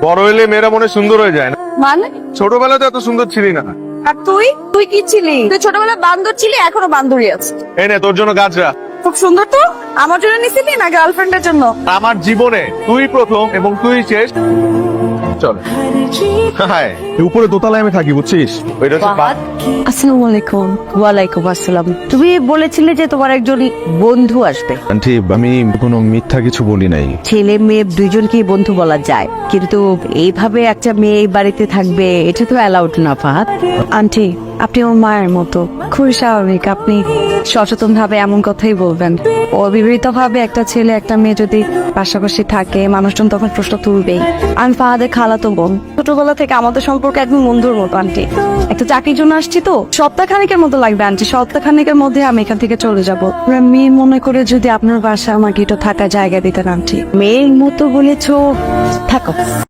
বড় হইলে মেয়েরা মনে হয় সুন্দর হয়ে যায় না? মানে ছোটবেলাতে এত সুন্দর ছিলি না। আর তুই তুই কি ছিলি? তুই ছোটবেলায় বান্দর ছিলি, এখনো বান্দরই আছে। এই নে তোর জন্য গাছরা। খুব সুন্দর তো। আমার জন্য নিছিলি না গার্লফ্রেন্ডের জন্য? আমার জীবনে তুই প্রথম এবং তুই শেষ। চল হাই, উপরে দোতলায় আমি থাকি, বুঝছিস? ওইটা হচ্ছে আসসালামু আলাইকুম। ওয়ালাইকুম আসসালাম। তুমি বলেছিলে যে তোমার একজন বন্ধু আসবে। আন্টি, আমি কোনো মিথ্যা কিছু বলি নাই। ছেলে মেয়ে দুইজনকেই বন্ধু বলা যায়, কিন্তু এইভাবে একটা মেয়ে এই বাড়িতে থাকবে এটা তো অ্যালাউড না ফাহাদ। আন্টি, আপনি আমার মায়ের মতো, খুবই স্বাভাবিক আপনি সচেতন ভাবে এমন কথাই বলবেন। অবিবাহিত ভাবে একটা ছেলে একটা মেয়ে যদি পাশাপাশি থাকে, মানুষজন তখন প্রশ্ন তুলবেই। আমি ফাহাদের খালাতো বোন, ছোটবেলা থেকে আমাদের সম্পর্ক একদম বন্ধুর মতো। আন্টি, একটা চাকরির জন্য আসছি তো, সপ্তাহখানেকের মতো লাগবে আন্টি। সপ্তাহখানেকের মধ্যে আমি এখান থেকে চলে যাবো। মেয়ে মনে করে যদি আপনার বাসায় আমাকে একটু থাকার জায়গা দিতেন আন্টি। মেয়ের মতো বলেছো, থাকো।